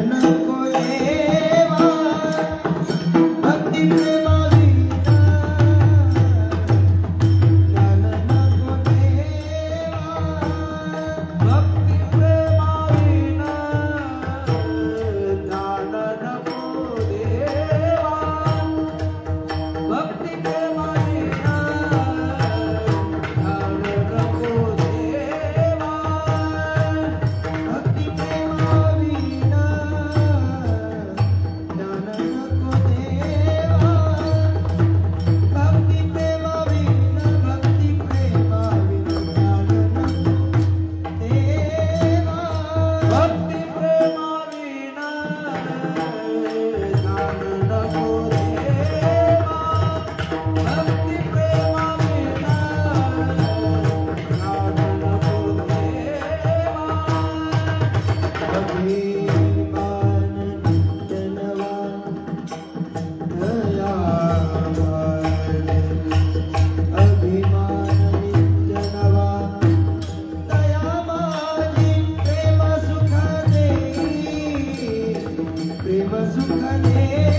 प्रेम सुख दे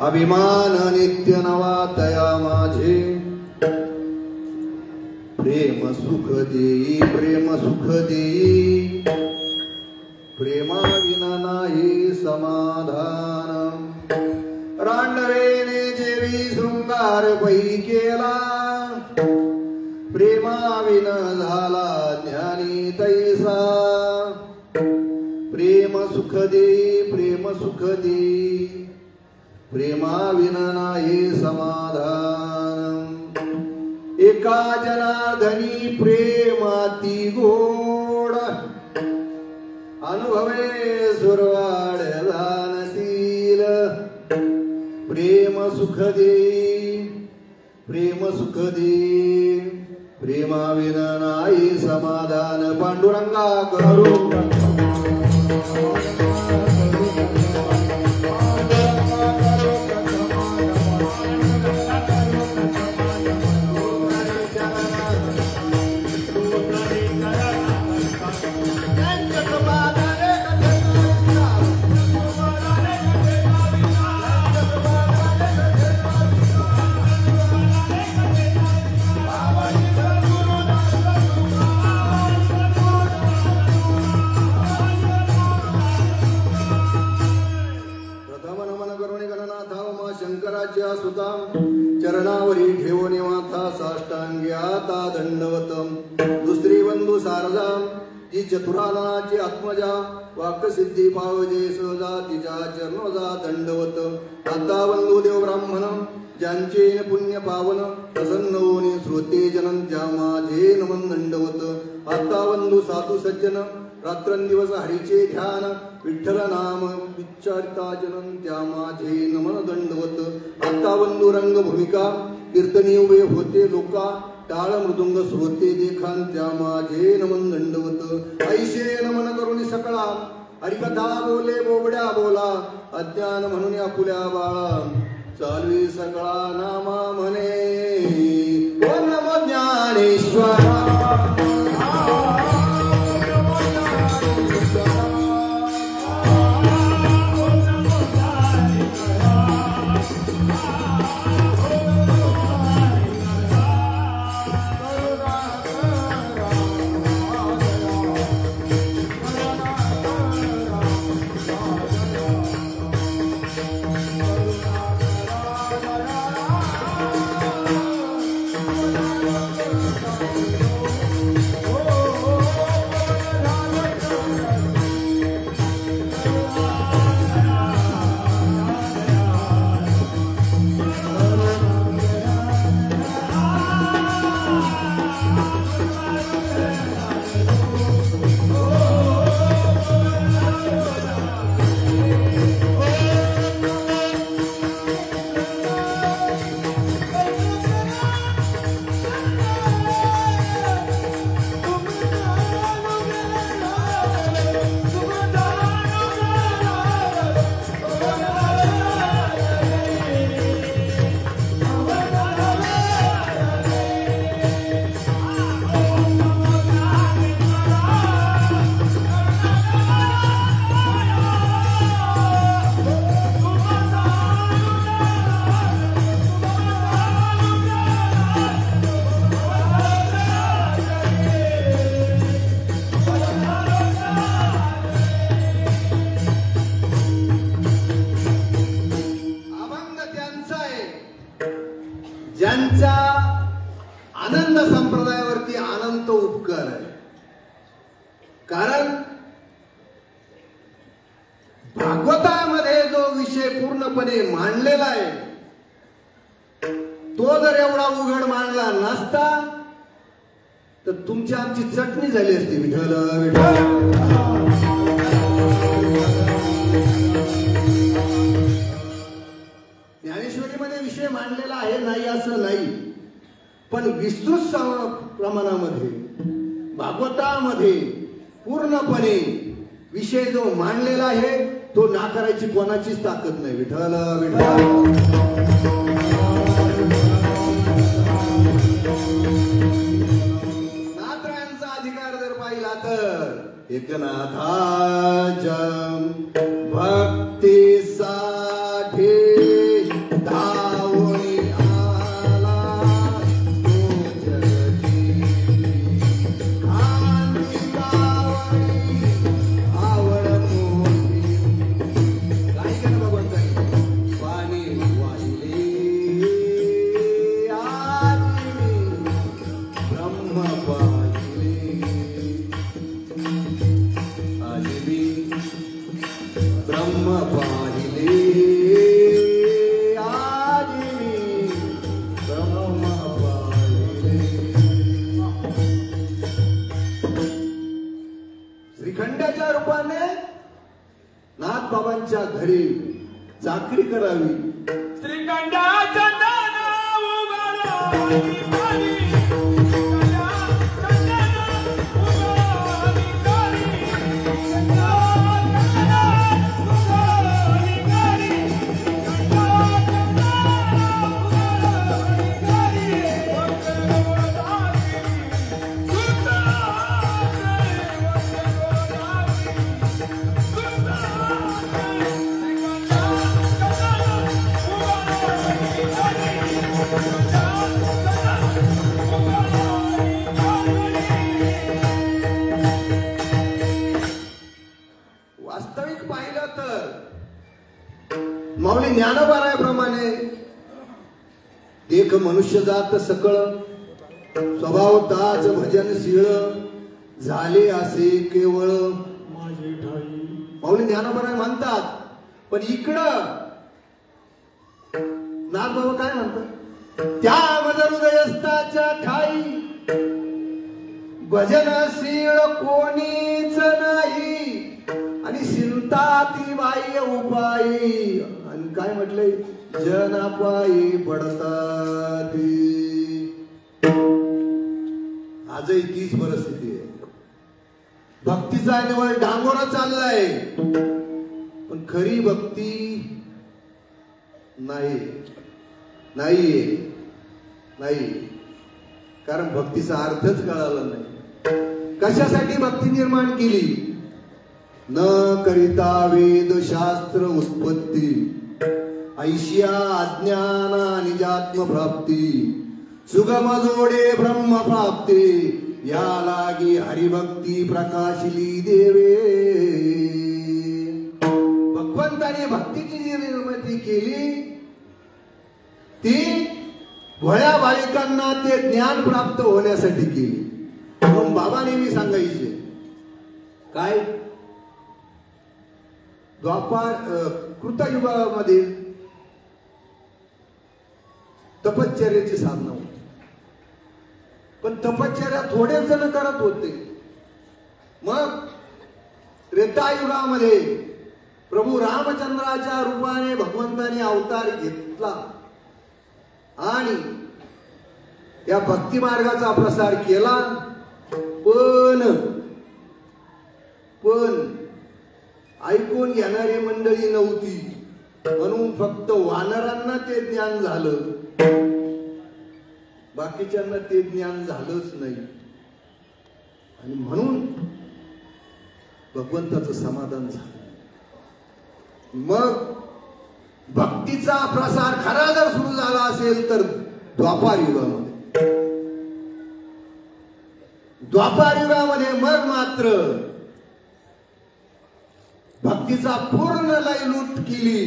अभिमान नित्य नवा तया माझे प्रेम सुख देई प्रेम सुख देई प्रेमाविना नाही समाधान रांडवेने जेवी शृंगार पै केला प्रेमाविना झाला ज्ञानी तैसा प्रेम सुख देई प्रेम सुख देई प्रेमाविना नाही समाधान एका जनार्दनी प्रेमाती गोड अनुभवे सुरवाड जाणतील प्रेम सुख दे प्रेम सुख दे प्रेमाविना नाही समाधान पांडुरंगा करू चरणावरी ठेवणे माथा साष्टांगी आता दंडवतम दुसरी बंधू शारदा ती चतुरानाची आत्मजा वाक्सिद्धी पावजे सहजा तिच्या चरणोजा दंडवत आता बंधू देव ब्राह्मण ज्यांचे पुण्य पावन प्रसन्न होणे श्रोते जनन त्या माझे नमन दंडवत आता बंधू साधू सज्जन रात्रंदिवस हरीचे ध्यान विठ्ठल नाम विचारिता जनन त्या माझे नमन दंडवत आता बंधू रंग भूमिका कीर्तनी उभे होते लोका टाळ मृदुंग श्रोते देखान त्या माझे नमन दंडवत ऐशे नमन करून सकळा हरिकथा बोले बोबड्या बोला अज्ञान म्हणून आपुल्या बाळा चालवी सकळा नामा म्हणे ओम नमो ज्ञानेश्वरा ज्यांचा आनंद संप्रदायावरती अनंत उपकार आहे कारण भागवतामध्ये जो विषय पूर्णपणे मांडलेला आहे तो जर एवढा उघड मांडला नसता तर तुमची आमची चटणी झाली असती विठ्ठल विठ्ठल ज्ञानेश्वरीमध्ये विषय मांडलेला आहे नाही असं नाही पण विस्तृत प्रमाणामध्ये भागवतामध्ये पूर्णपणे विषय जो मांडलेला आहे तो नाकारायची कोणाचीच ताकद नाही विठ्ठल विठ्ठल नात्रायांचा अधिकार जर पाहिला तर एकनाथाच्या भक्तीसाठी बाबांच्या घरी चाकरी करावी. श्रीखंडाच्या वास्तविक पाहिलं तर माऊली ज्ञानोबारायाप्रमाणे देख मनुष्य जात सकळ स्वभाव ताज भजनशील झाले असे केवळ माझे ठाई. माऊली ज्ञानोबाराय म्हणतात. पण इकडं नाथबाबा काय म्हणतात? त्या मज हृदयस्थाच्या ठाई भजनशील कोणीच नाही आणि शिंता ती बाह्य उपायी. आणि काय म्हटलंय? जनापायी पडतात. आजही तीच परिस्थिती आहे. भक्तीचा निवड डांगोरा चाललाय पण खरी भक्ती नाही नाहीये नाही. कारण भक्तीचा अर्थच कळाला नाही. कशासाठी भक्ती निर्माण केली? न करिता वेद शास्त्र उत्पत्ती ऐशिया अज्ञान निजात्म प्राप्ती सुगम जोडे ब्रह्म प्राप्ती या लागी हरिभक्ती प्रकाशली देवे. भगवंताने भक्तीची जी निर्मिती केली ती भोळ्या बालिकांना ते ज्ञान प्राप्त होण्यासाठी केली. म्हणून बाबा नेहमी सांगायचे काय? द्वापार कृतयुगामध्ये तपश्चर्याची साधना होती. पण तपश्चर्या थोडेच जण करत होते. मग त्रेतायुगामध्ये प्रभू रामचंद्राच्या रूपाने भगवंताने अवतार घेतला आणि या भक्ती मार्गाचा प्रसार केला. पण ऐकून घेणारी मंडळी नव्हती म्हणून फक्त वानरांना ते ज्ञान झालं. बाकीच्यांना ते ज्ञान झालंच नाही. आणि म्हणून भगवंताचं समाधान झालं. मग भक्तीचा प्रसार खरा जर सुरू झाला असेल तर द्वापार युगामध्ये मग मात्र भक्तीचा पूर्ण लयलूट केली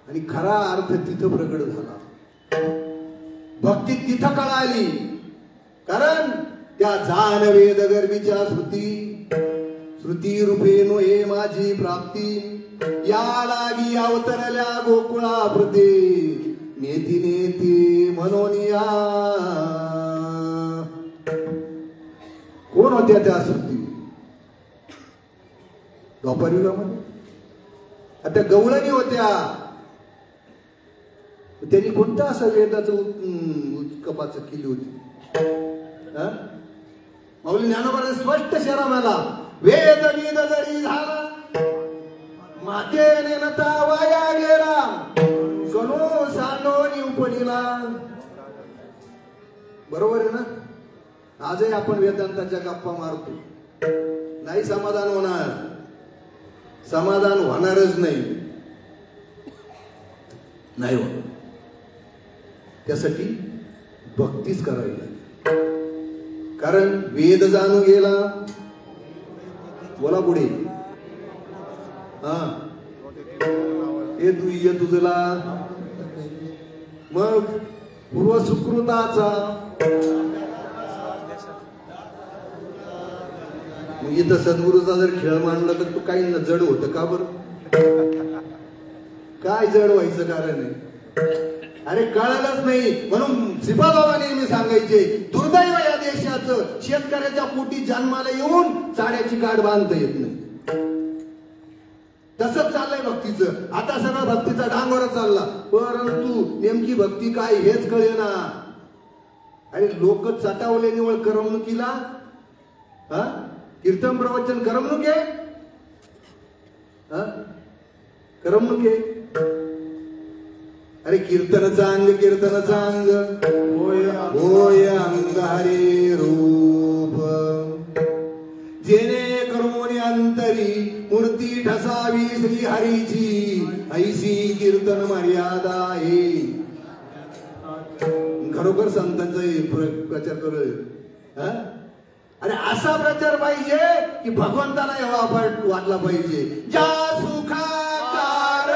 आणि खरा अर्थ तिथं प्रकट झाला. भक्ती तिथं कळाली. कारण त्या जाण वेद गर्भीच्या श्रुती रूपेनो हे माझी प्राप्ती या लागी अवतरल्या गोकुळाप्रते नेती नेती मनोनिया. कोण होत्या त्या श्रुती? द्वापार युगामध्ये आता गवळणी होत्या. त्यांनी कोणतं असं वेदाचं उत्कपाचं केली होती? माऊली ज्ञानोबाने स्पष्ट शरा मला वेद वेद जरी झाला मातेने नता वाया गेला कनो सांडोनी उपडीला. बरोबर आहे ना? आजही आपण वेदांताच्या गप्पा मारतो. नाही समाधान होणार. समाधान होणारच नाही होत. त्यासाठी भक्तीच करावी लागेल. कारण वेद जाणू गेला. बोला पुढे. हे दुय्य तुझला. मग पूर्व सुकृताचा. मग इथं सद्गुरूचा जर खेळ मांडला तर तू काही न जड होतं का बरं? काय जड व्हायचं कारण आहे? अरे कळालंच नाही. म्हणून श्रीपादबाबा नेहमी सांगायचे दुर्दैव या देशाचं शेतकऱ्याच्या पोटी जन्माला येऊन चाड्याची गाठ बांधता येत नाही. तसंच चाललंय भक्तीचं. आता सगळं भक्तीचा डांगोरा चालला, परंतु नेमकी भक्ती काय हेच कळेना. आणि लोक चटावले निवळ करमणुकीला. कीर्तन प्रवचन करमणूक आहे, करमणूक आहे. अरे कीर्तनचा अंग, कीर्तनचा अंग होय अंग हरे रूप. जेणे करून अंतरी मूर्ती ठसावी श्री हरीची, ऐशी कीर्तन मर्यादा आहे. खरोखर संतांचा प्रचार करू. अरे असा प्रचार पाहिजे की भगवंताला एवढा वाटला पाहिजे. ज्या सुखाकार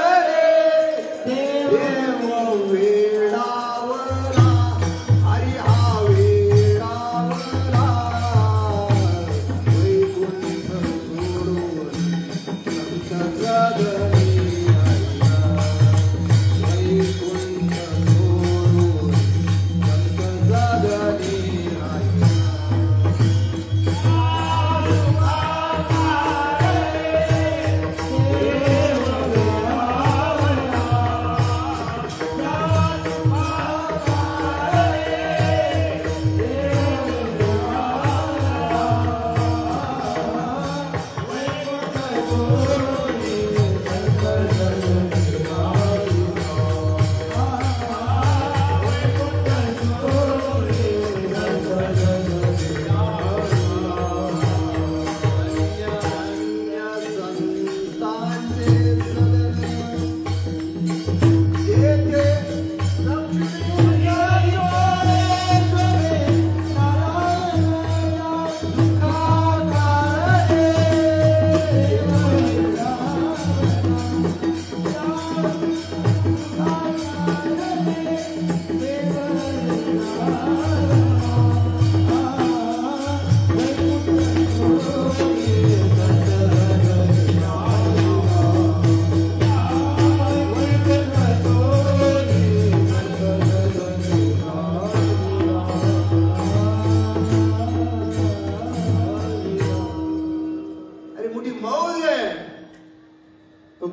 देव वेडावला, हरी हा वेडावला, वैकुंठ सोडून संत जगणी आला, वैकुंठ सोडून संत जगणी आला.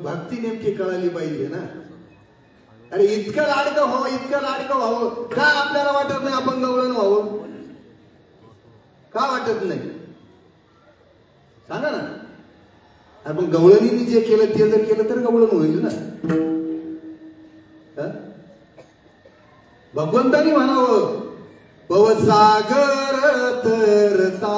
भक्ती नेमकी कळाली पाहिजे ना. अरे इतकं लाडकं व्हावं, इतकं लाडकं व्हावं, का आपल्याला वाटत नाही आपण गवळण व्हावं? का वाटत नाही सांगा ना. आपण गवळणीने जे केलं ते जर केलं तर गवळण होईल ना. भगवंतानी म्हणावं भवसागर तरता,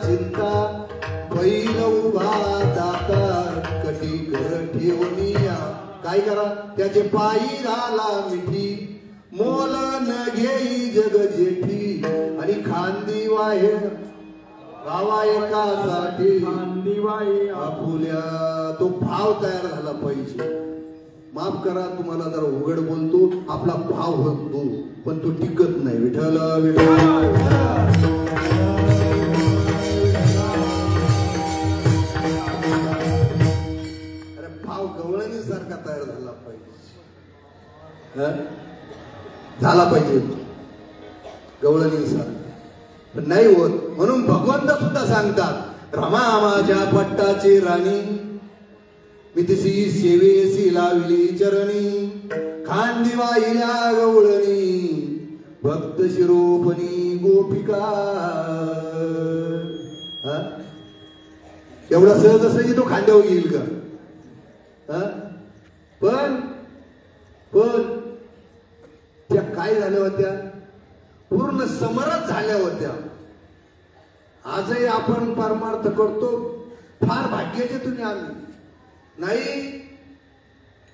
चिंता बैल उभा दाता कटी कर ठेवनिया. काय करा त्याचे पायी घाला मिठी, मोल न घेई जग जेठी, आणि खांदी वाहे गावा एकासाठी खांदी वाहे आपुल्या. तो भाव तयार झाला पाहिजे. माफ करा तुम्हाला जरा उघड बोलतो, आपला भाव होतो पण तो टिकत नाही. विठ्ठल विठ्ठल सारखा तयार झाला पाहिजे, झाला पाहिजे गवळणीसारखा, पण नाही होत. म्हणून भगवंत सुद्धा सांगतात रमा माझ्या पट्टाची राणी, मी तिची सेवेसी लाविली चरणी खांदी वाहिल्या गवळणी भक्त शिरोपणी गोपिका. एवढा सहज तो खांद्यावर येईल का? पण त्या काय झाल्या होत्या? पूर्ण समरस झाल्या होत्या. आजही आपण परमार्थ करतो. फार भाग्याचे तुम्ही आम्ही नाही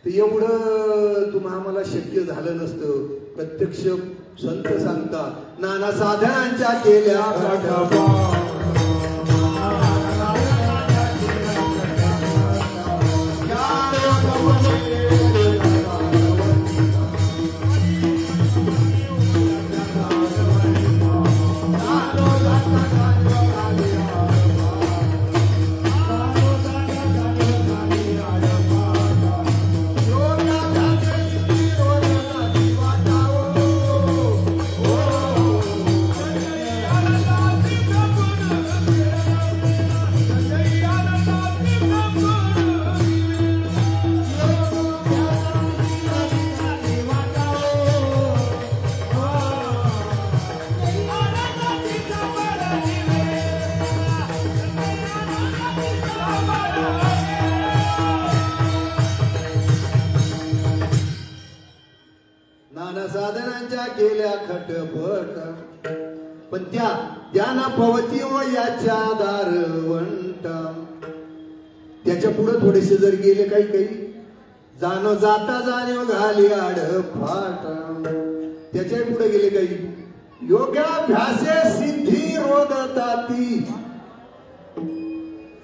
तर एवढं तुम्हा आम्हाला शक्य झालं नसतं. प्रत्यक्ष संत सांगतात नाना साधनांच्या केल्या साधनांच्या केल्या खटपट. पण त्या पवती व याच्या दारवंट. त्याच्या पुढे थोडेसे जर गेले काही जाणं जाता जाणीव घाली आडफाट. त्याच्या पुढे गेले काही योगाभ्यासे सिद्धी रोदताती.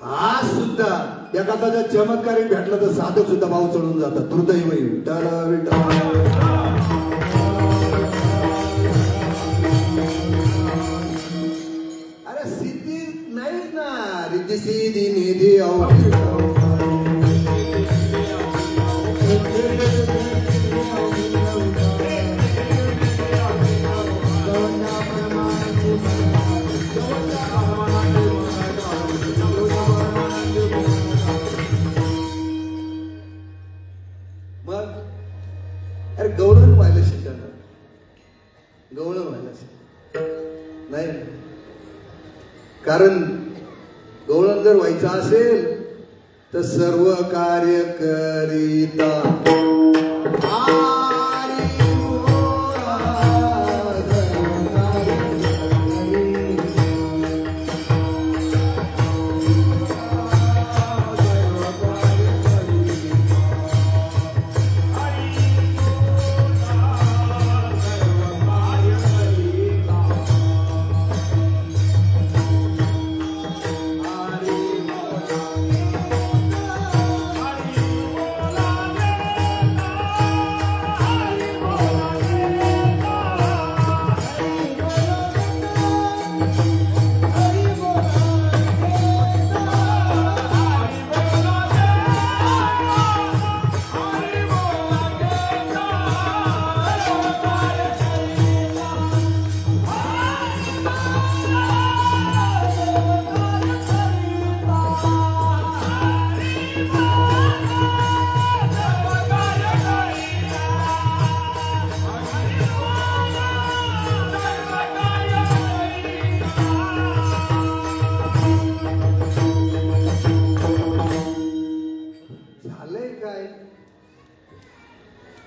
आज सुद्धा एखादा चमत्कारी भेटला तर साधक सुद्धा भाव चढून जातात. दुर्दैव विठ्ठल. सिद्धी निधी मग अरे गवळण व्हायला शिकणार. गवळण व्हायला शिक नाही. कारण गवळण जर व्हायचं असेल तर सर्व कार्य करीता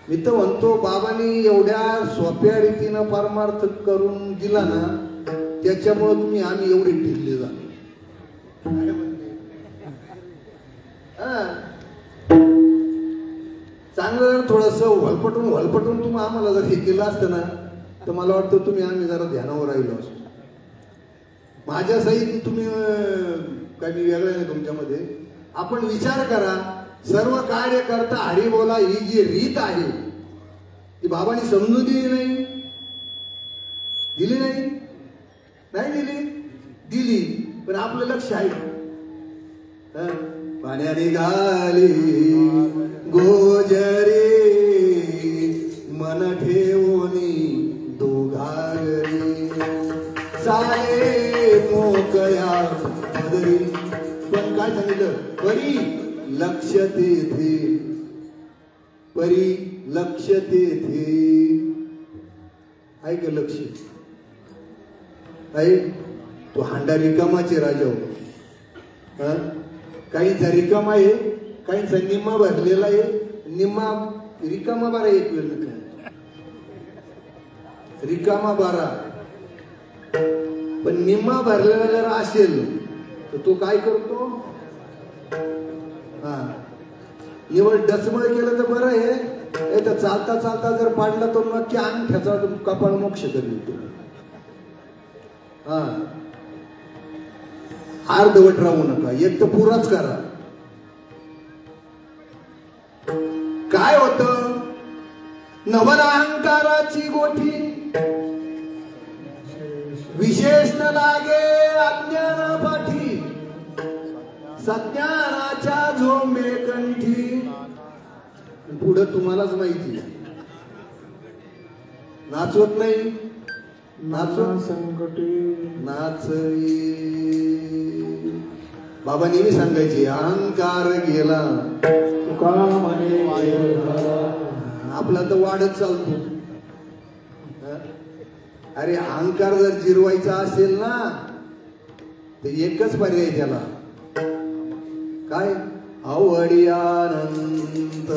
मी तर म्हणतो बाबांनी एवढ्या सोप्या रीतीनं परमार्थ करून दिला ना त्याच्यामुळे तुम्ही आम्ही एवढे टिकले झालो. चांगलं जर थोडस वलपटून तुम्ही आम्हाला जर हे केलं असतं ना तर मला वाटतं तुम्ही आम्ही जरा ध्यानावर राहिलो असतो. माझ्या सहित तुम्ही काही मी वेगळं नाही तुमच्यामध्ये. आपण विचार करा सर्व कार्य करता हरी बोला ही जी रीत आहे ती बाबांनी समजून दिली नाही दिली पण आपलं लक्ष आहे. पाण्याने गाली गोजरी मन ठेवणी दोघारी सारे मोकळ्या पदरी. पण काय सांगितलं परी लक्ष तेथे परी लक्ष तेथे आहे का लक्ष आहे तो हांडा रिकामाचे राजा हो काहींचा रिकामा आहे काहींचा निम्मा भरलेला आहे निम्मा रिकामा बारा एक वेळ रिकामा बारा पण निम्मा भरलेला जर असेल तर तो काय करतो हा निवड डचमळ केलं तर बरं आहे तर चालता चालता जर पाडला तर नक्की अंगठ्याचा कपाळ मोक्ष करेल हा अर्धवट राहू नका एक तर पुराच करा काय होत नवल अहंकाराची गोठी विशेष न लागे अज्ञाना पाठी सज्ञानाच्या झोंबे कंठी पुढं तुम्हालाच माहिती नाचवत नाही नाचवत संकटी नाचवी बाबा नेहमी सांगायचे अहंकार गेला तुका म्हणे आपला तर वाढत चालतो अरे अहंकार जर जिरवायचा असेल ना तर एकच पर्याय त्याला काय आवडी अनंत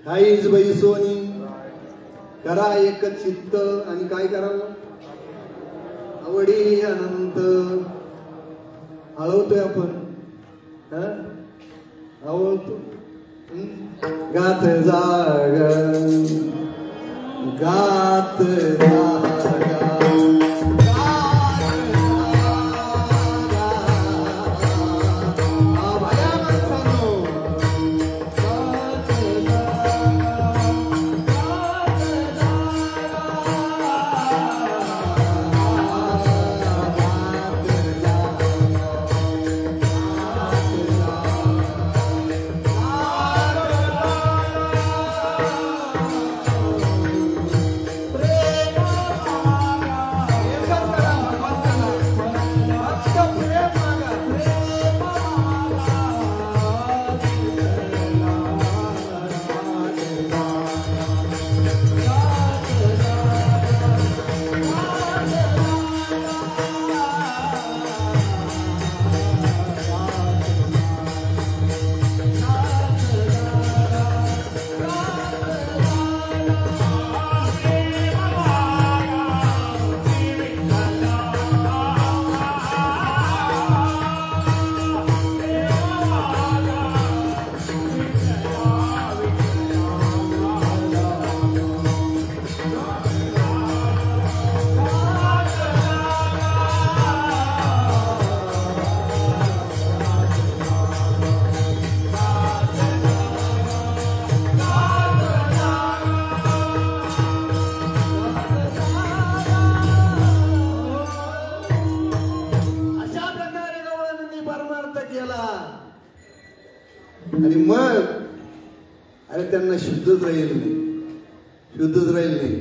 काहीच बाई सोनी करा एकच चित्त आणि काय करावं आवडी अनंत हळवतोय आपण आवडतो गात जाग गात जागा आणि मग अरे त्यांना शुद्धच राहील नाही शुद्धच राहील नाही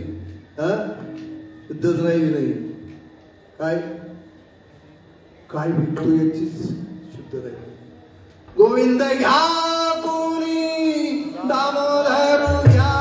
शुद्धच राहील नाही काय काय भेटतो याचीच शुद्ध राहील गोविंद घ्या कोणी दामोदर घ्या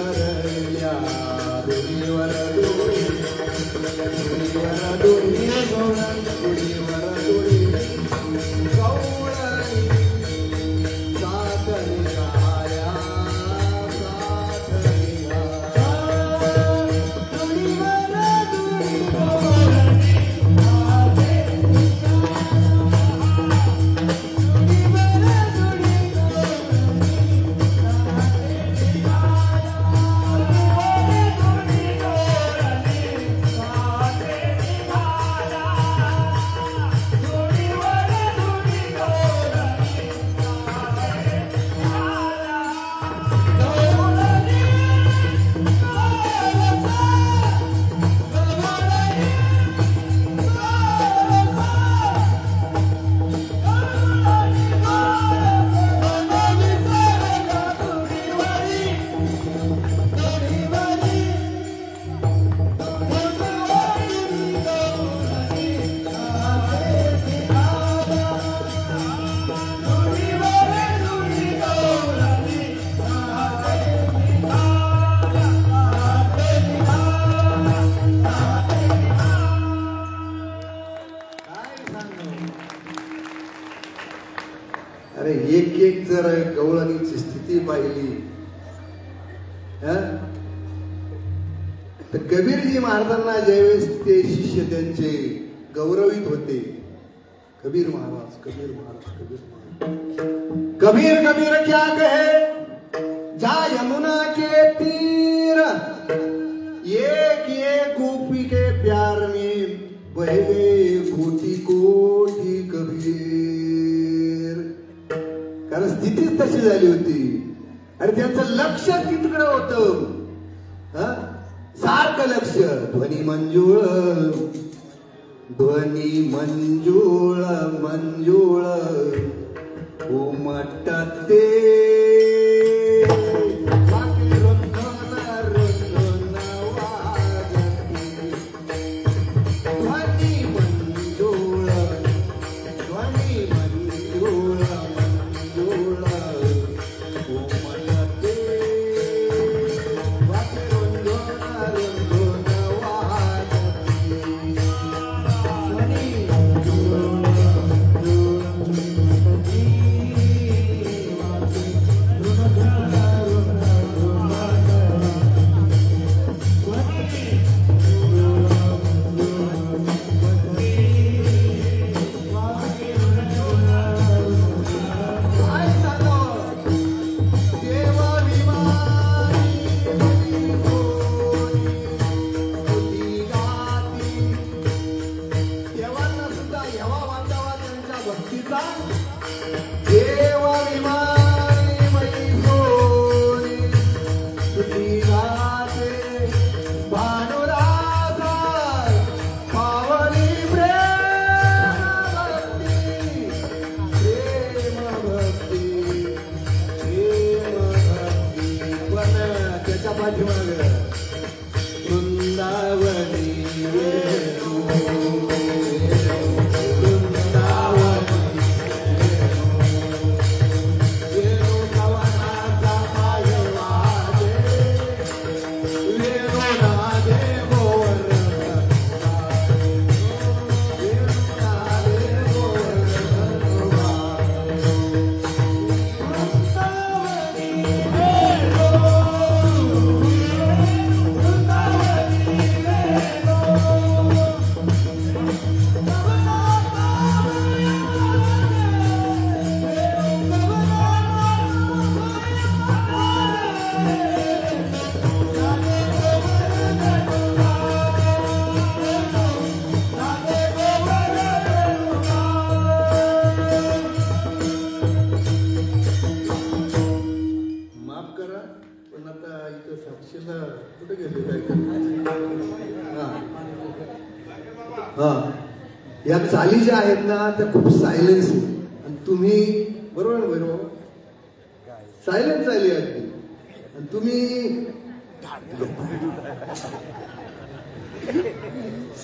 वरल्या दोरीवर दोरी दोरीवर दोरी दोरीवर दोरी गवळणी साथ निघाल्या साथ निघाल्या दोरीवर दोरी गवळणी अरे एक एक जर गवळणीची स्थिती पाहिली तर कबीरजी महाराजांना ज्यावेळेस ते शिष्य त्यांचे गौरवित होते, कबीर महाराज कबीर महाराज कबीर महाराज कबीर कबीर क्या कहे जा यमुना के तीर एक एक गोपी के प्यार में बह गए कोटि कोटि कबीर. कारण स्थितीच तशी झाली होती आणि त्यांचं लक्ष तिकडं होतं, सारखं लक्ष. ध्वनी मंजुळ ध्वनी मंजुळ मंजुळ उमटते या चाली ज्या आहेत ना त्या खूप सायलेन्स आणि तुम्ही बरोबर बरोबर सायलेन्स चाली आहेत आणि तुम्ही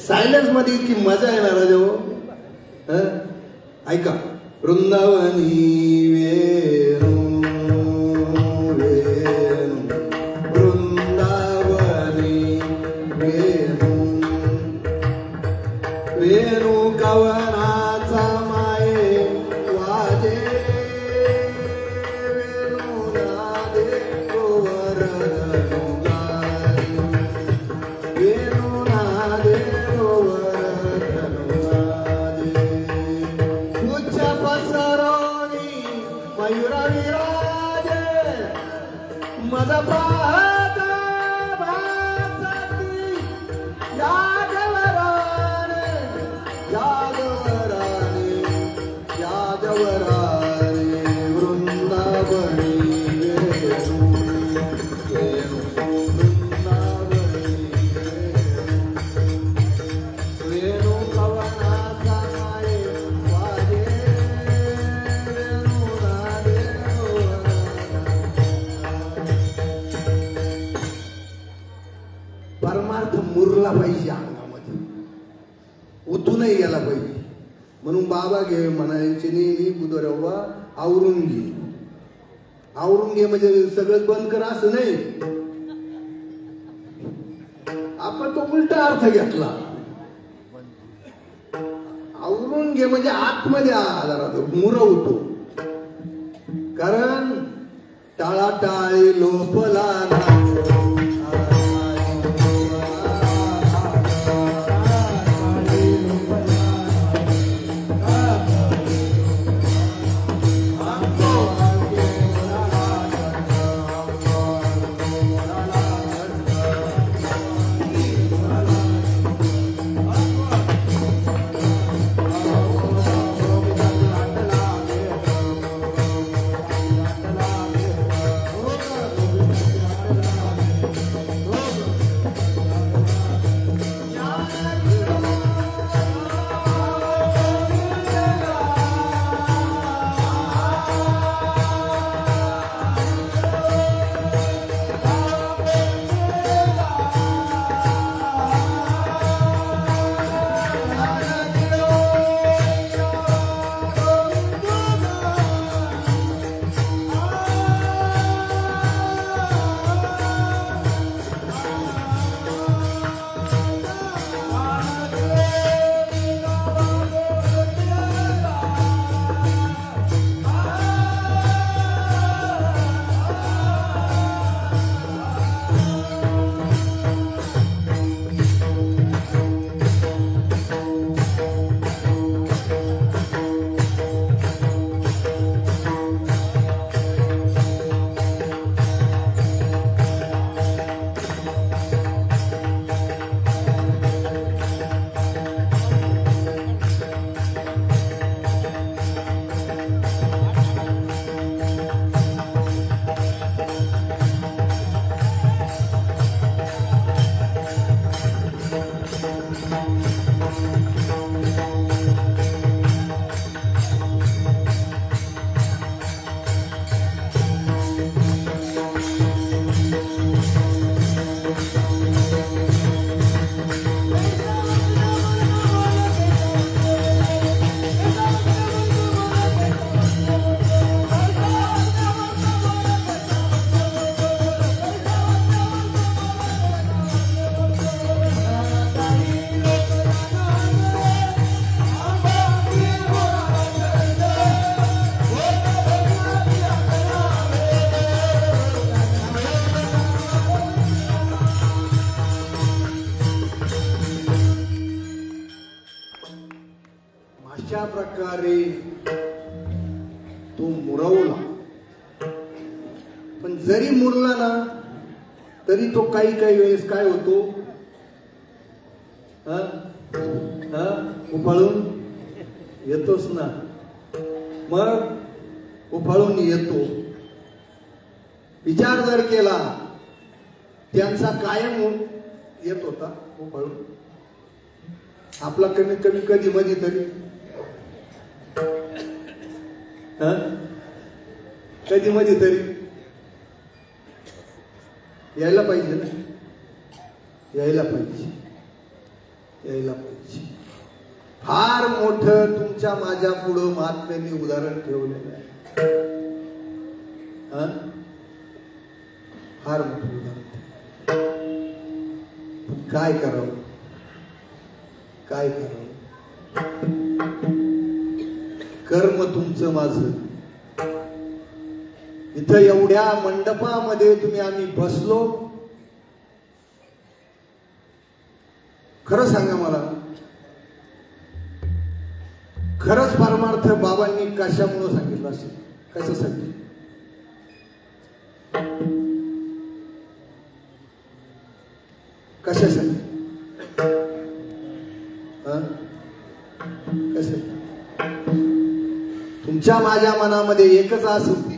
सायलेन्स मध्ये इतकी मजा येणार जेव्हा ऐका वृंदावनी वेणू वेणू वृंदावनी परमार्थ मुरला पाहिजे अंगामध्ये, उतूनही गेला पाहिजे. म्हणून बाबा घे म्हणायचे नेहमी बुधरव्वा आवरून घे. आवरून घे म्हणजे सगळं बंद कर असं नाही. आपण तो उलटा अर्थ घेतला. आवरून घे म्हणजे आतमध्ये आधारात मुरवतो. कारण टाळाटाळी लोपला ना अशा प्रकारे तो मुरवला. पण जरी मुरला ना तरी तो काही काही वेळेस काय होतो, उफाळून येतोच ना. मग उफाळून येतो. विचार जर केला त्यांचा कायम येत होता उफाळून. आपला कमीत कमी कधी मध्ये तरी कधी मध्ये तरी यायला पाहिजे ना. यायला पाहिजे, यायला पाहिजे. फार मोठं तुमच्या माझ्या पुढं महात्म्यांनी उदाहरण ठेवलेलं आहे. फार मोठं उदाहरण. काय करावं, काय करावं. कर्म तुमचं माझं. इथं एवढ्या मंडपामध्ये तुम्ही आम्ही बसलो. खरं सांगा मला, खरंच परमार्थ बाबांनी कशामुळे सांगितलं असेल? कशासाठी? कशासाठी? कशासाठी? तुमच्या माझ्या मनामध्ये एकच आस होती.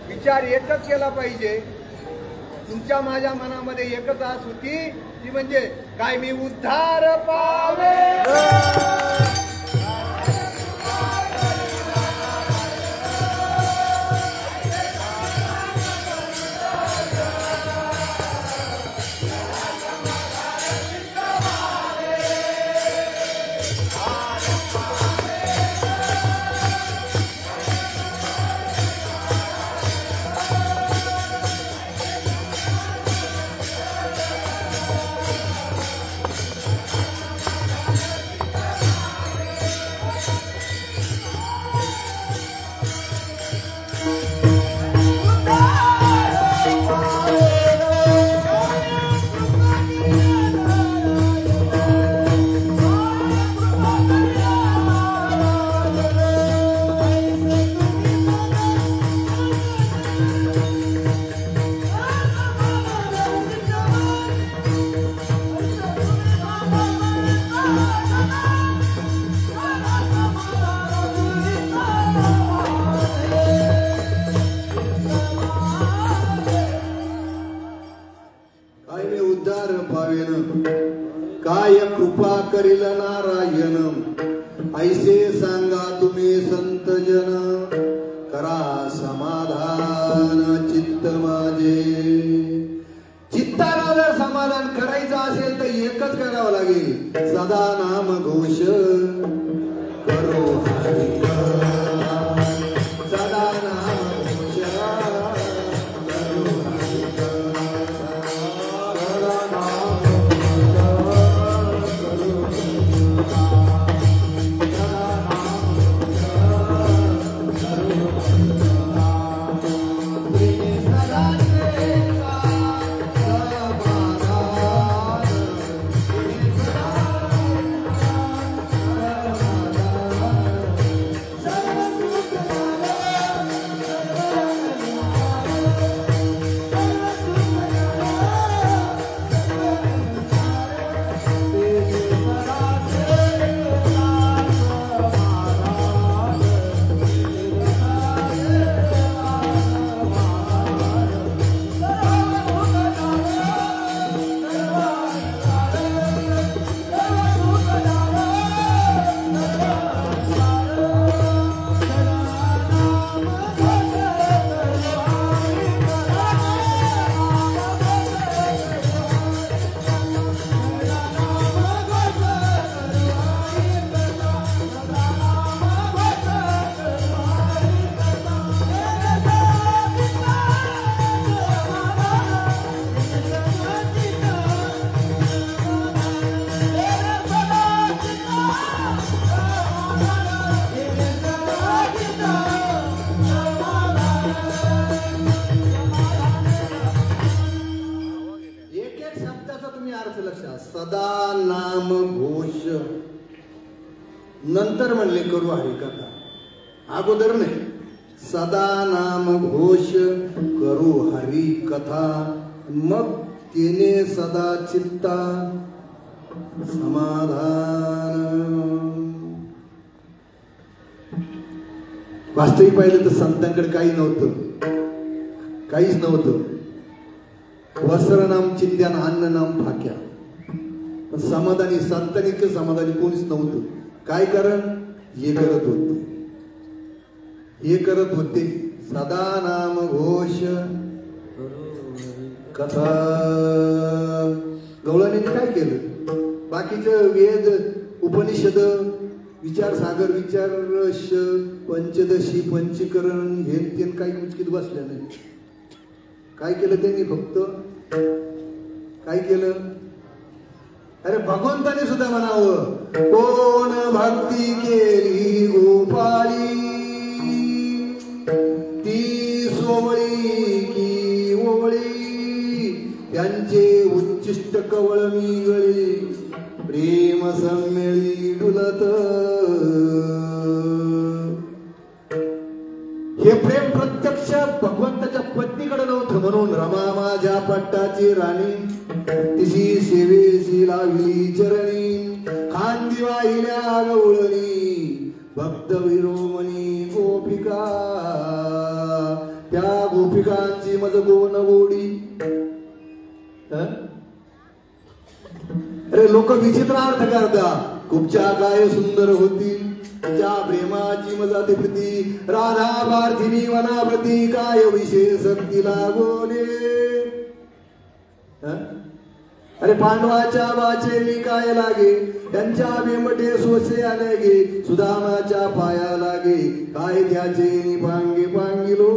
विचार एकच केला पाहिजे. तुमच्या माझ्या मनामध्ये एकच आस होती ती म्हणजे काय मी उद्धार पावे. काय कृपा करील नारायण ऐसे सांगा तुम्ही संत जन. करा समाधान चित्त माझे. चित्ताला जर समाधान करायचं असेल तर एकच करावं लागेल, सदा नाम घोष करो हरि. सदा नाम घोष करो हरि. सदा नाम सदा नाम घोष. नंतर म्हणले करू हरिकथा, अगोदर नाही. सदा नाम घोष करू हरी कथा, मग तिने सदा चित्ता समाधान. वास्तविक पाहिलं तर संतांकडे काही नव्हतं, काहीच नव्हतं. वस्त्र नाम चिंध्यान, अन्न नाम फाक्या. पण समाधानी संतांनी समाधानी कोणीच नव्हतं. काय कारण हे करत होते, हे करत होते. सदा नाम घोष कथा. गवळणीने काय केलं? बाकीचं वेद, उपनिषद, विचार सागर, विचारश, पंचदशी, पंचीकरण हे ते काही मुचकीत बसल्या नाही. काय केलं त्यांनी? फक्त काय केलं? अरे भगवंताने सुद्धा म्हणावं, कोण भक्ती केली गोपाळी ती सोवळी की ओवळी, त्यांचे उच्चिष्ट कवळ मी गळी, प्रेम सम्मेळी डुलत. हे प्रेम प्रत्यक्ष भगवंताच्या पत्नीकडे नव्हतं, म्हणून रमा माझ्या पट्टाची राणी, तिशी सेवेशी लावली चरणी, खांदी वाहिल्या गवळणी, भक्त विरोमणी गोपिका, त्या गोपिकांची मज गोन गोडी. अरे लोक विचित्र अर्थ करतात. खूपच्या काय सुंदर होती, त्या प्रेमाची मजा ते प्रीती, राधा पार्थिनी वनाप्रती, काय विशेष तिला गोले. अरे पांडवाच्या वाचेली काय लागे, त्यांच्या बेंबटे सोसे आले गे, सुदामाच्या पाया लागे, काय त्याचे पांगे पांगिलो.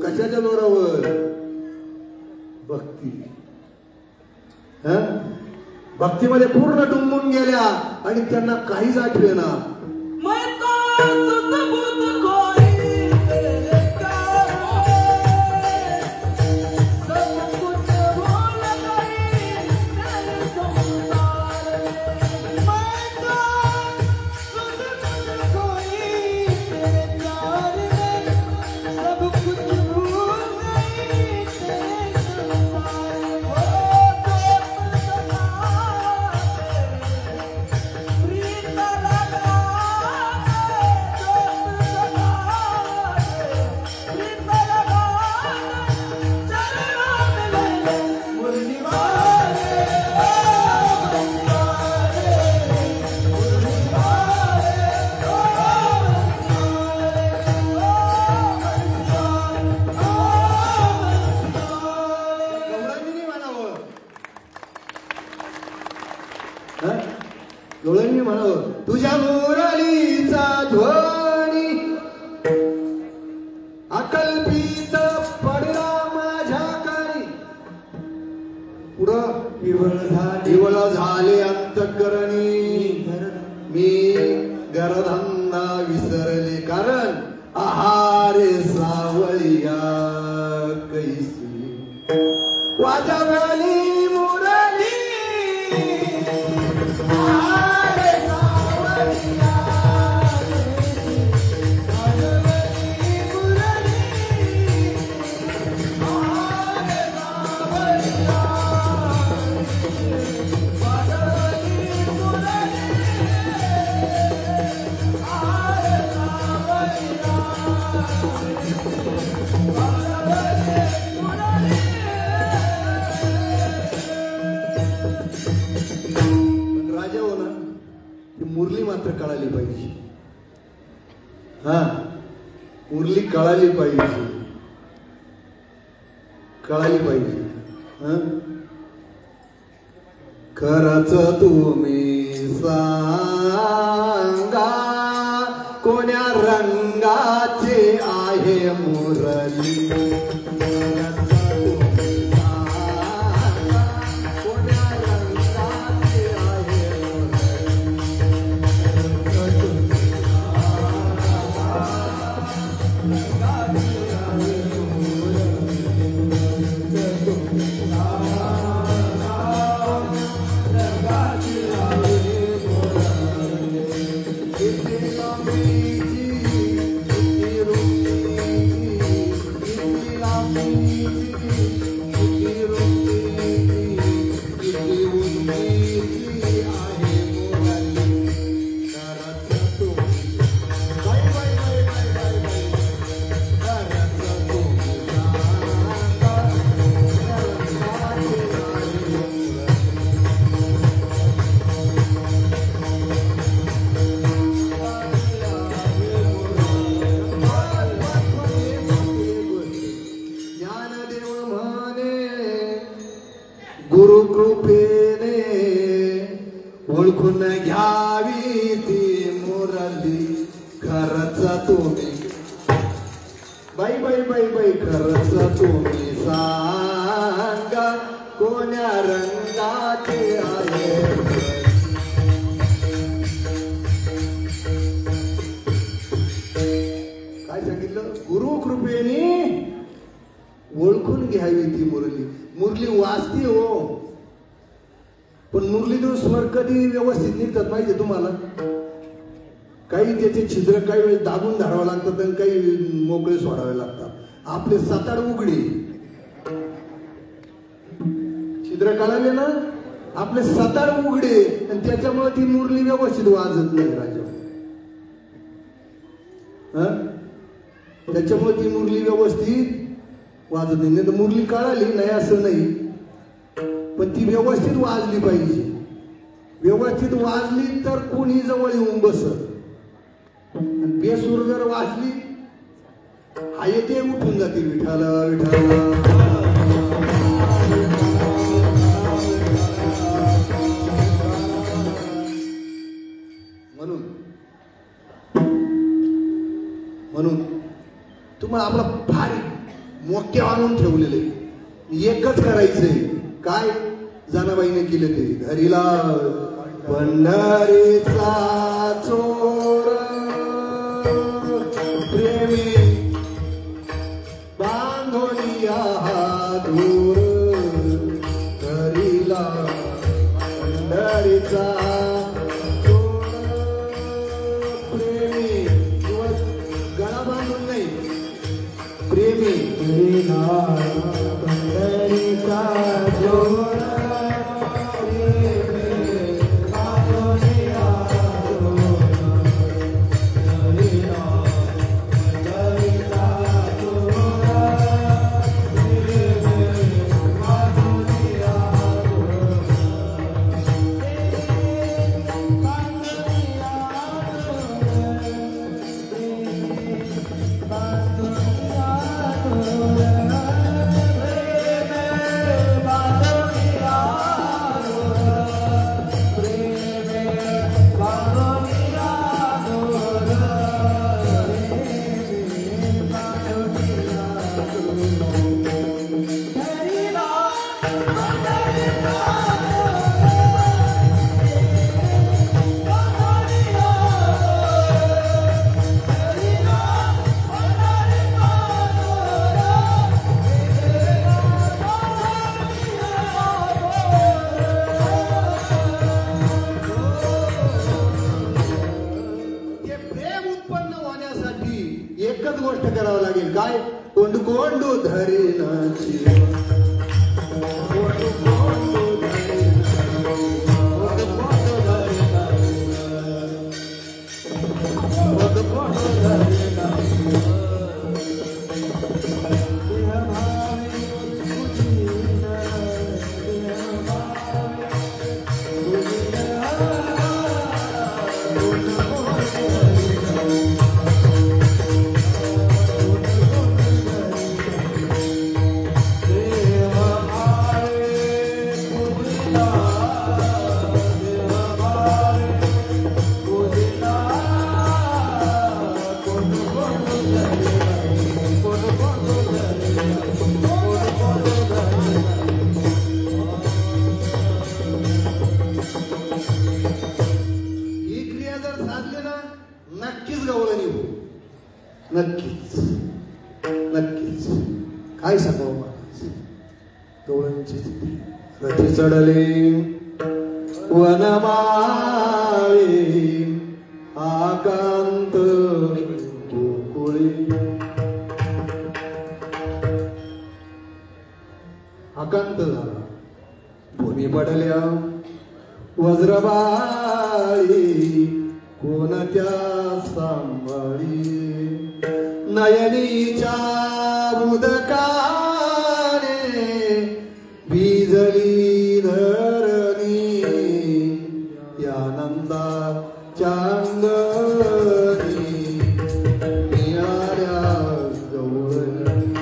कशाच्या जोरावर? भक्ती. भक्तीमध्ये पूर्ण डुंबून गेल्या आणि त्यांना काहीच आठवेना. डोळ्यांनी म्हणावं, तुझ्या मुरलीचा ध्वनी अकल्पित पडला माझ्या कानी, पुढं निवळ झाले अंतःकरणी, मी घरधंदा विसरले कारण आहारे सावळिया कैसी, वाजवली मुरली मुरली मात्र कळाली पाहिजे. मुरली कळाली पाहिजे, कळाली पाहिजे. खरंच तुम्ही सांगा कोण्या रंगाचे आहे मुरली, तुम्ही बाई बाई बाई बाई खरंच तुम्ही सांगा कोण्या रंगाचे आहे काय सांगितलं गुरु कृपेने ओळखून घ्यावी ती मुरली वाचती हो पण मुरलीतून स्वर कधी व्यवस्थित निघतात माहितीये तुम्हाला काही त्याचे छिद्र काही वेळेस दाबून धरावं लागतात आणि काही मोकळे सोडावे लागतात आपले 7-8 उघडे छिद्र काढाले ना आपले 7-8 उघडे आणि त्याच्यामुळे ती मुरली व्यवस्थित वाजत नाही राजा त्याच्यामुळे ती मुरली व्यवस्थित वाजत नाही तर मुरली काढाली नाही असं नाही पण ती व्यवस्थित वाजली पाहिजे व्यवस्थित वाजली तर कोणी जवळ येऊन बसत बेसूर जर वाजली हा येते उठून जातील विठाला विठाला म्हणून तुम्हाला आपला भारी मोक्या आणून ठेवलेले एकच करायचंय काय जनाबाईने केले ते हरीला पंढरीचा चोर प्रेमी बांधोनिया दूर हरीला पंढरीचा चोर प्रेमी दिवस गळा बांधून नाही प्रेमी पंढरीचा चोर एकच गोष्ट करावं लागेल काय कोंड कोंडू धरेनाची नक्कीच गवळणी हो नक्कीच नक्कीच काय सांगावं गवळणीची रथी चढले वनमाळे आकांत गोकुळे आकांत झाला भूमी पडल्या वज्रबाळी कोणत्या सांभाळी नयनीच्या मुदकाने भिजली धरणी यानंदा चांगणी मिळाल्या गवळणी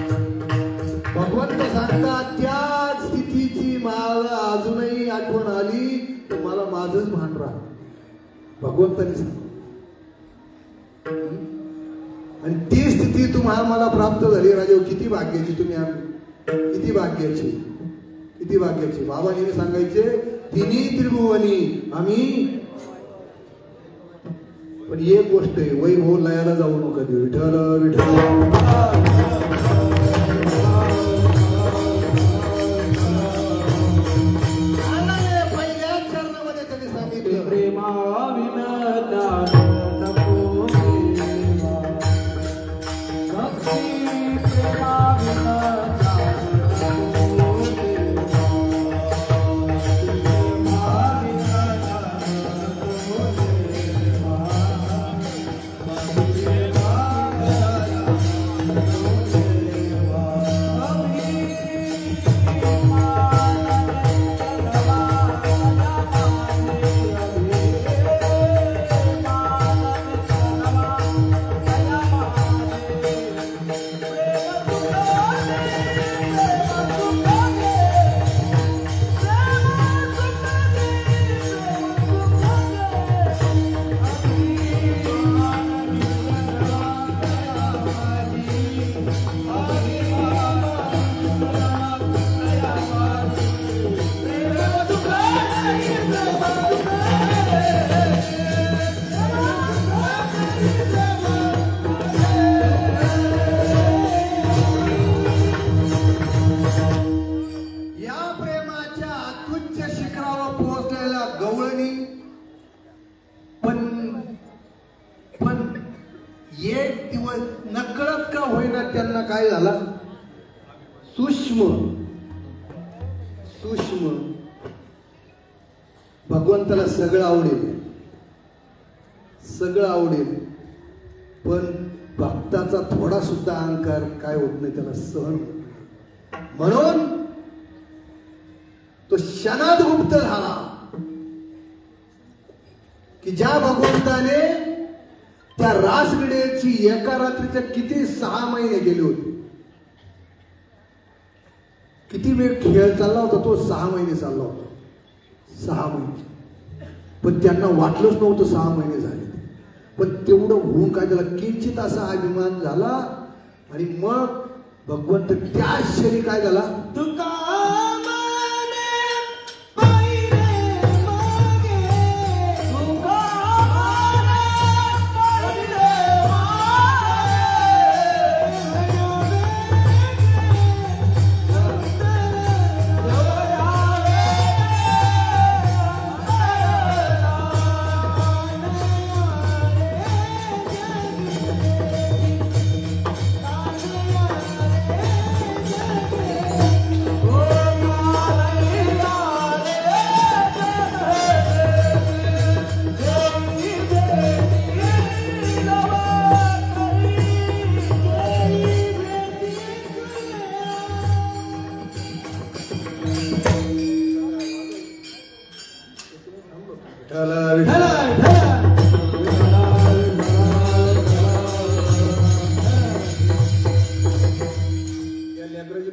भगवंत सांगतात त्या स्थितीची मला अजूनही आठवण आली तर मला माझंच भान राहत भगवंतानी आणि ती स्थिती तुम्हाला मला प्राप्त झाली राजा. किती भाग्याची तुम्ही, किती भाग्याची, किती भाग्याची. बाबांनी सांगायचे तिन्ही त्रिभुवनी आम्ही. पण एक गोष्ट आहे, वैभव लयाला जाऊ नका देऊ. विठ्ठल विठ्ठल. काय झाला, सूक्ष्म सूक्ष्म. भगवंताला सगळं आवडेल, सगळं आवडेल, पण भक्ताचा थोडा सुद्धा अहंकार काय होत नाही, त्याला सहन. म्हणून तो क्षणात गुप्त झाला की ज्या भगवंताने त्या रासक्रीडेची एका रात्रीच्या किती 6 महिने गेले होते. किती वेळ खेळ चालला होता तो, 6 महिने चालला होता. 6 महिने. पण त्यांना वाटलंच नव्हतं 6 महिने झाले. पण तेवढं होऊन काय त्याला किंचित असा अभिमान झाला. आणि मग भगवंत त्या क्षणी काय झाला, तुका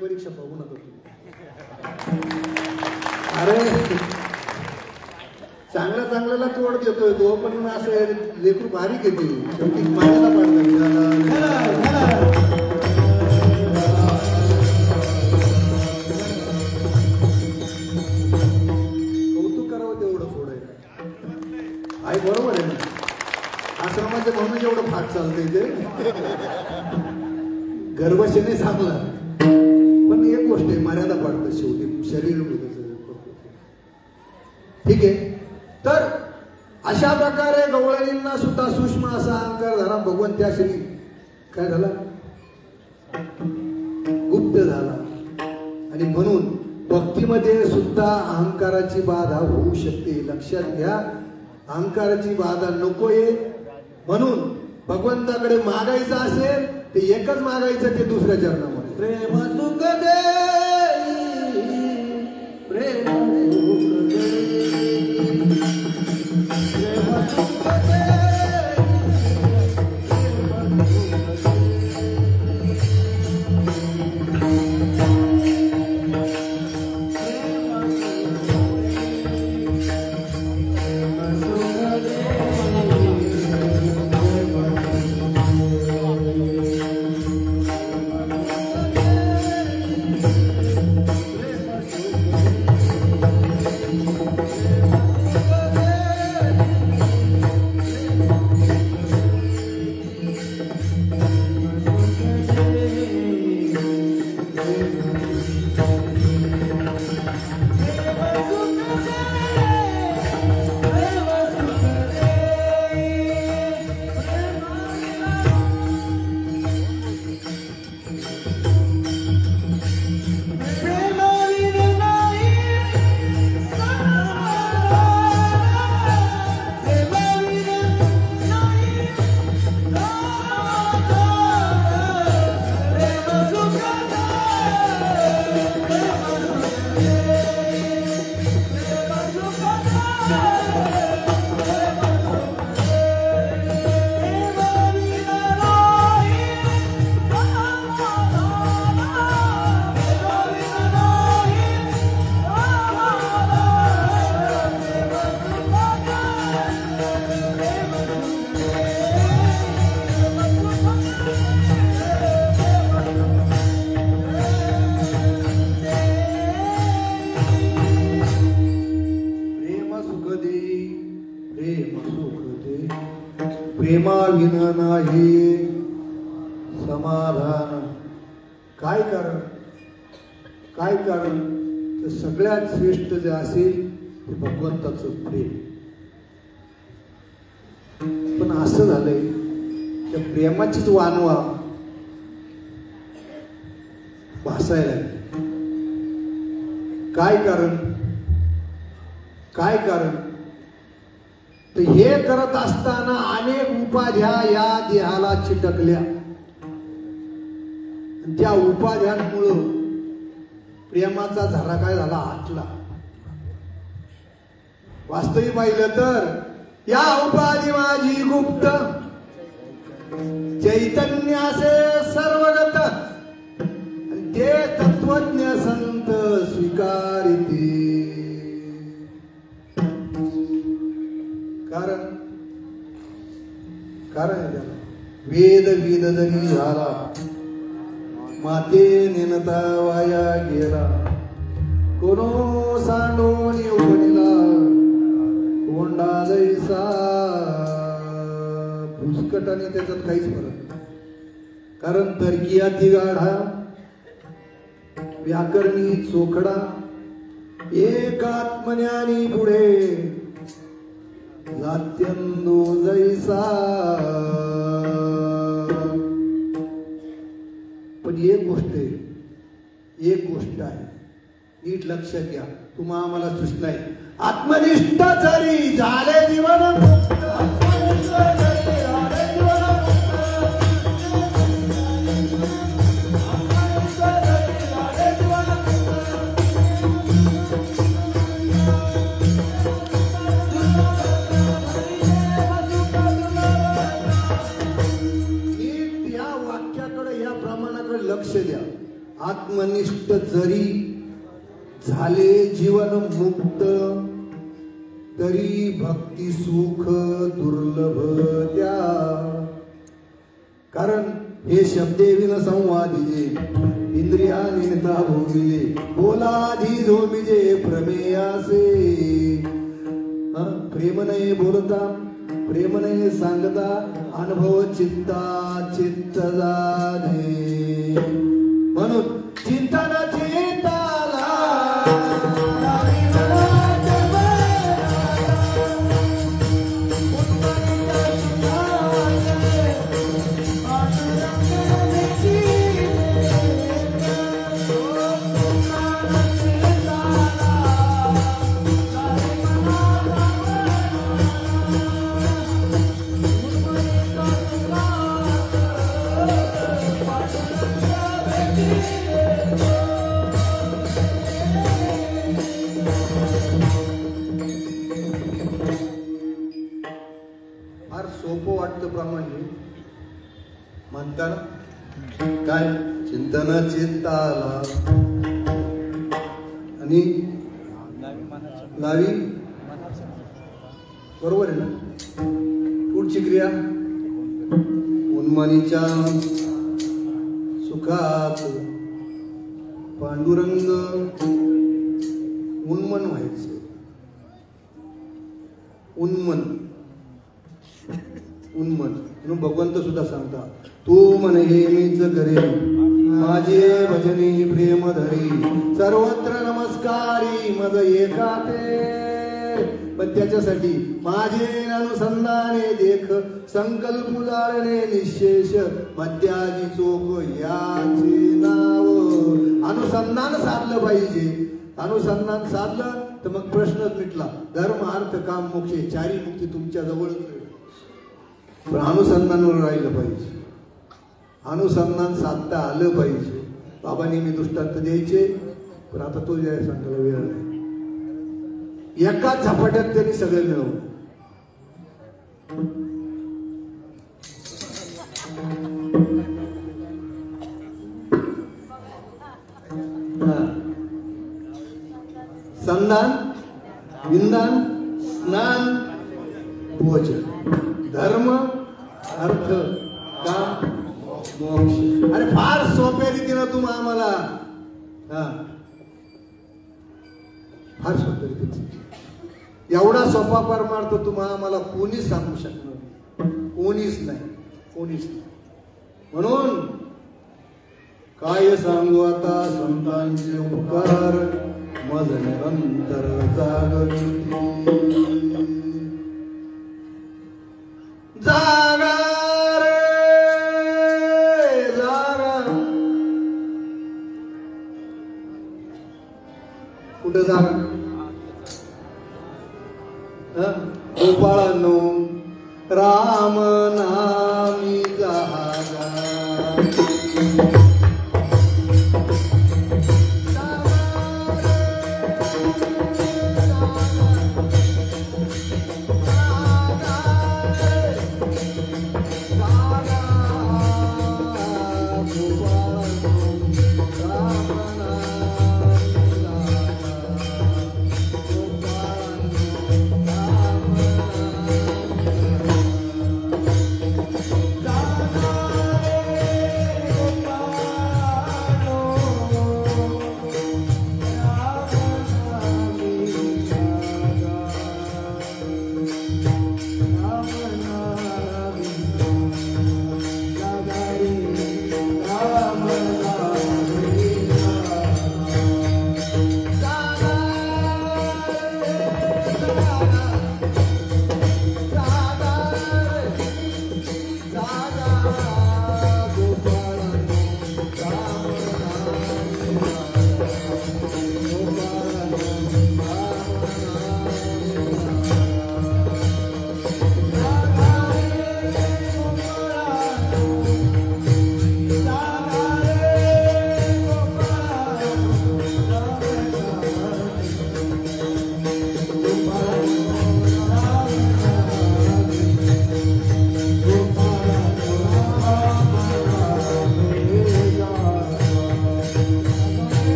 परीक्षा बघू नका. अरे चांगल्या चांगल्याला तोड देतोय तो, पण असं लेकरू बारीक येते शेवटी माझ्याला कौतुक करावं तेवढं थोडं आहे. बरोबर आहे ना, आश्रमाचे म्हणून जेवढं फाट चालतंय ते गर्भशने चांगला. पण एक गोष्ट आहे, मर्यादा पाडतं शेवटी शरीर. ठीक आहे. तर अशा प्रकारे गवळणींना सुद्धा सूक्ष्म असा अहंकार झाला. भगवंत त्या श्री काय झाला, गुप्त झाला. आणि म्हणून भक्तीमध्ये सुद्धा अहंकाराची बाधा होऊ शकते. लक्षात घ्या, अहंकाराची बाधा नकोय. म्हणून भगवंताकडे मागायचं असेल ते एकच मागायचं, ते दुसऱ्या चरणामध्ये. प्रेम सुख दे, प्रेम सुख दे, प्रेम सुख दे. विन नाही समाधान. काय कारण? काय कारण? तर सगळ्यात श्रेष्ठ जे असेल ते भगवंताचं प्रेम. पण असं झालंय त्या प्रेमाचीच वानवा भासायला लागली. काय कारण? काय कारण? तर हे करत असताना अनेक उपाध्या या देहाला चिटकल्या. त्या उपाध्यांमुळं प्रेमाचा झरा काय झाला? आटला. वास्तविक पाहिलं तर या उपाधी माझी गुप्त चैतन्यासे सर्वगत आणि ते तत्वज्ञ संत स्वीकारिते. कारण आहे त्याला वेद वेद जरी झाला माते नेनता वाया गेला. कोनो सांडून उघडीला कोंडा जैसा. पुष्कटाने त्याच्यात काहीच फरक नाही. कारण तर्किया तिगाढा व्याकरणी चोखडा एकात्मज्ञानी पुढे जात्यंदो जैसा. पण एक गोष्ट आहे नीट लक्षात घ्या. तुम्हा आम्हाला सूचना आहे. आत्मनिष्ठ जरी झाले जीवन लक्ष द्या. आत्मनिष्ठ जरी झाले जीवन मुक्त तरी भक्ती सुख दुर्लभ द्या. कारण हे शब्दे विन संवादिजे इंद्रिया निमित्ता भोगिले बोलाधी झोमिजे प्रमेयासे. प्रेम नाही बोलता प्रेम नाही सांगता अनुभव चित्ता चित्त जाणे. म्हणून चिंतन चित्ताला सोपं वाटतं प्रामाण्य म्हणताना काय चिंतन चित्ताला आणि लावी बरोबर आहे ना. पुढची क्रिया उन्मनीच्या सुखात पांडुरंग उन्मन व्हायचं. उन्मन म्हणून भगवंत सुद्धा सांगतात तू म्हणे मीच करे माझे भजनी प्रेम धरी सर्वत्र नमस्कारी मज एकाते. पण त्याच्यासाठी माझे अनुसंधाने देख संकल्प जाळणे निशेष मध्याजी चोख याचे नाव. अनुसंधान साधलं पाहिजे. अनुसंधान साधलं तर मग प्रश्नच मिटला. धर्म अर्थ काम मोक्ष चारी मुक्ती तुमच्या जवळच. पण अनुसंधानावर राहिलं पाहिजे. अनुसंधान साधता आलं पाहिजे. बाबा नेहमी दृष्टांत द्यायचे पण आता तो जे सांगायला वेळ नाही. एकाच झपाट्यात त्यांनी सगळे मिळवलं. संधान विंदान स्नान भोजन धर्म अर्थ काम मोक्ष. अरे फार सोप्या रीतीनं तुम्ही आम्हाला फार सोप्या रीतीनं एवढा सोपा परमार्थ तुम्हाला आम्हाला कोणी सांगू शकणार. कोणीच नाही. म्हणून काय सांगू आता संतांचे उपकार मज निरंतर जागा रे जागा. कुठं जागा? गोपाळांनो राम नामी जागा.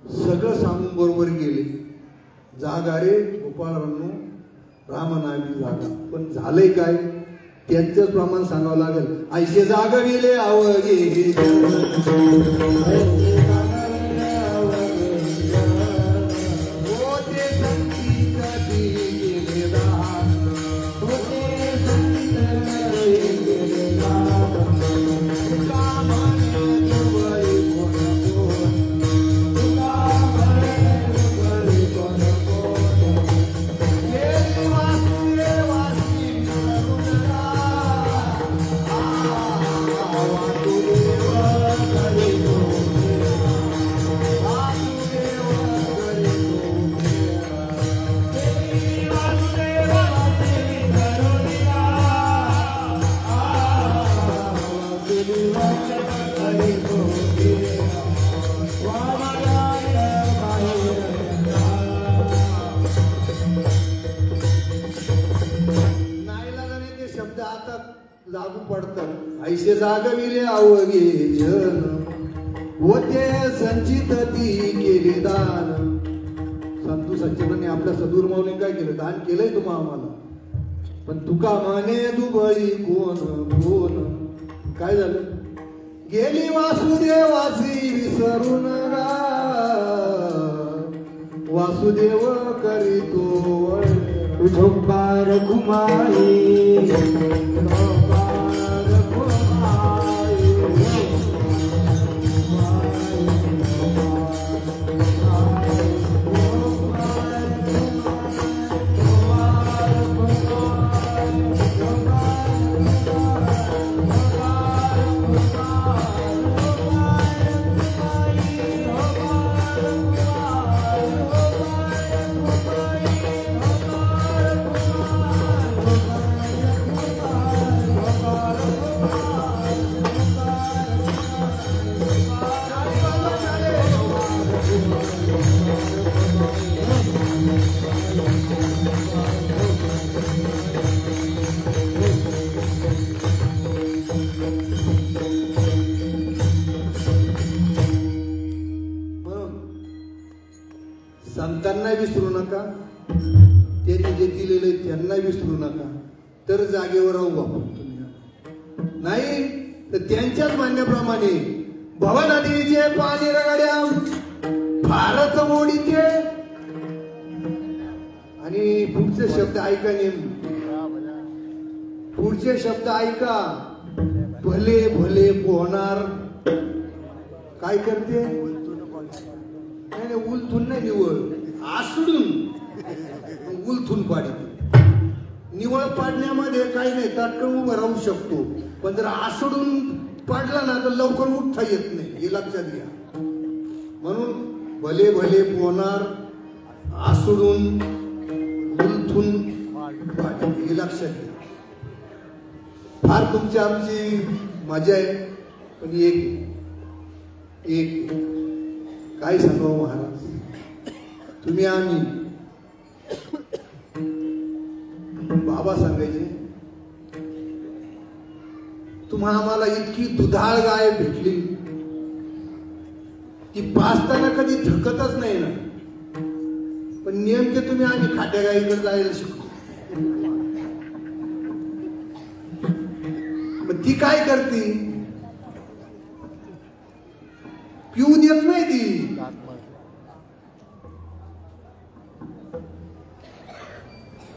सगळं सांगून बरोबर गेले. जागा रे गोपाळांनो रामनामी जागा. पण झालंय काय त्यांचंच प्रमाण सांगावं लागेल. ऐसे जागविले आवगे लागू पडतात. ऐसे जागविले आवगे जन होते संचित ती केले दान. संतू सच्चिदांनी आपल्या सदूर माऊली काय केलं? दान केलंय तुम्हा आम्हाला. पण तुका माने दुबळी कोण कोण. काय झालं? गेली वासुदेवाची विसरून गा वासुदेव करीतो झोपार घुमाई. संतांना विसरू नका. त्यांनी जे दिलेले त्यांना विसरू नका. तर जागेवर राहू बापू. तुम्ही नाही तर त्यांच्याच म्हणण्याप्रमाणे भवनदीचे पाणी रगड्या फारच ओढीचे. आणि पुढचे शब्द ऐका पुढचे शब्द ऐका. भले भले पोहणार काय करते? नाही उलथून नाही निवळ आसडून उलथून पाडते. निवळ पाडण्यामध्ये काही नाही, ताटकन उभं राहू शकतो, पण जर आसडून पाडला ना तर लवकर उठता येत नाही, हे लक्षात घ्या. म्हणून भले भले पोहणार आसडून उलथून पाडते, हे लक्षात घ्या. फार तुमची आमची मजा आहे, पण एक काय सांगावं महाराज, तुम्ही आम्ही बाबा सांगायचे तुम्हा आम्हाला इतकी दुधाळ गाय भेटली ती पाचताना कधी थकतच नाही ना, पण नेमके तुम्ही आम्ही खाट्या गाईकडे जायला शिकतो. मग ती काय करते? पिऊ देत नाही ती.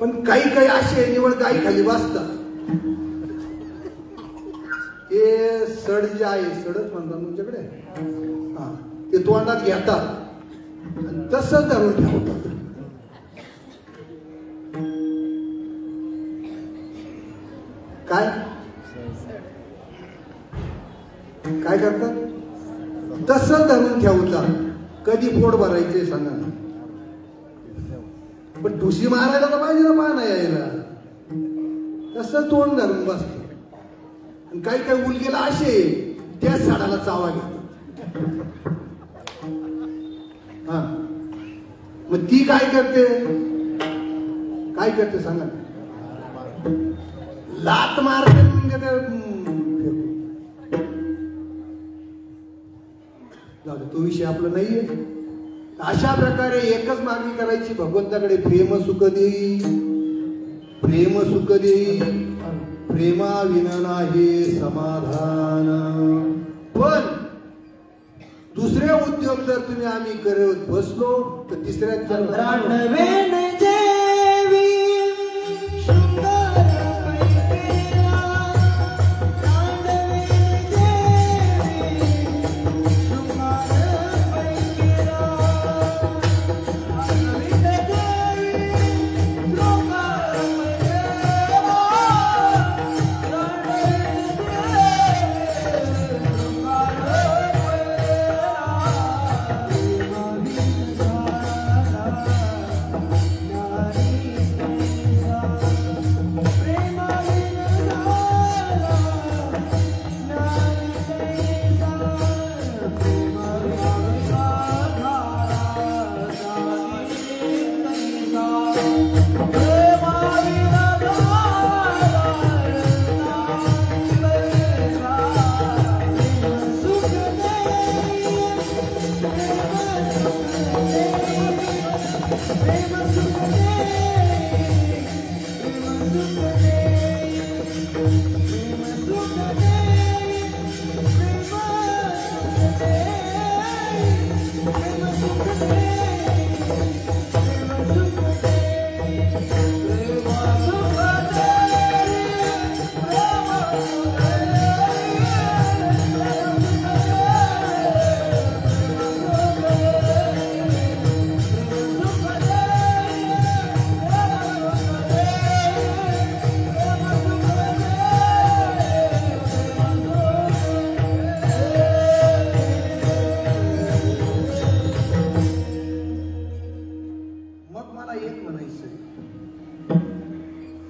पण काही काही असे निवड गाई खाली बसतात, ते सड जे आहे, सडच म्हणतात तुमच्याकडे, हा, ते तोंडात घेतात आणि तसंच धरून ठेवतात. काय काय करतात? तसंच धरून ठेवतात. कधी पोट भरायचे सांगा ना. पण ठुशी मारायला तर पाहिजे ना पाना यायला, तसं तोंड धरून बसत. आणि काही काही उलगेला असे त्या झाडाला चावा घेतात. हा, मग ती काय करते? काय करते सांगा? लात मारते. तो विषय आपला नाहीये. अशा प्रकारे एकच मागणी करायची भगवंताकडे, प्रेम सुख देई, प्रेम सुख देई, प्रेमा विना नाही समाधान. पण दुसरे उद्योग जर तुम्ही आम्ही करत बसलो तर तिसऱ्या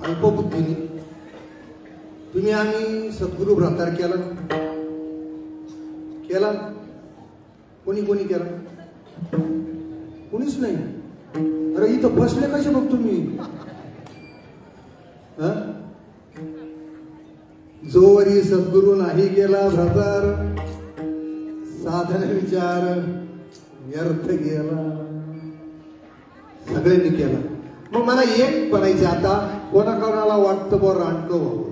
अल्पबुद्धीने तुम्ही आम्ही सद्गुरु भ्रातार केला केला कोणी कोणी केला? कोणीच नाही. अरे इथं बसले कसे बघ तुम्ही? जोवरी सद्गुरु नाही केला भ्रातार, साधन विचार व्यर्थ गेला. सगळ्यांनी केला. मग मला एक बनायचे आता, कोणाकोणाला वाटतं बरं रांडकं व्हावं.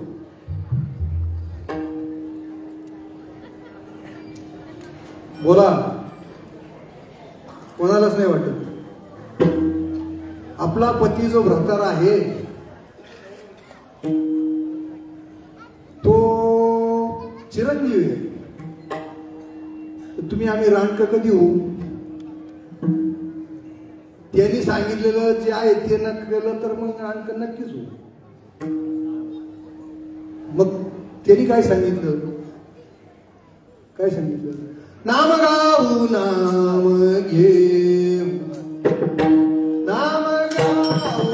बोला, कोणालाच नाही वाटत. आपला पती जो भ्रतर आहे तो चिरंजीवी आहे. तुम्ही आम्ही रानक कधी होऊ? त्यांनी सांगितलेलं जे आहे ते न केलं तर मग रानक नक्कीच होऊ. मग त्यांनी काय सांगितलं? काय सांगितलं? नाम गाऊ नाम घेऊ, नाम गाऊ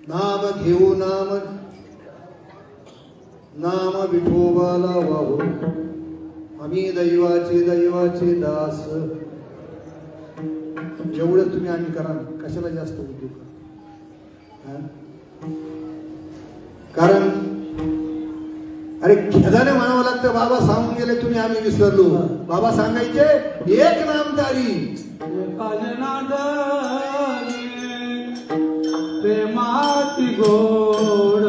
नाम घेऊ नाम, नाम विठोबाला वाहू, आम्ही दैवाचे दैवाचे दास. जेवढं तुम्ही आम्ही करा, कशाला जास्त उद्योग करा. कारण अरे खेदाने म्हणावं लागतं, बाबा सांगून गेले तुम्ही आम्ही विसरलो. बाबा सांगायचे एक नामदारी, प्रेमाती गोड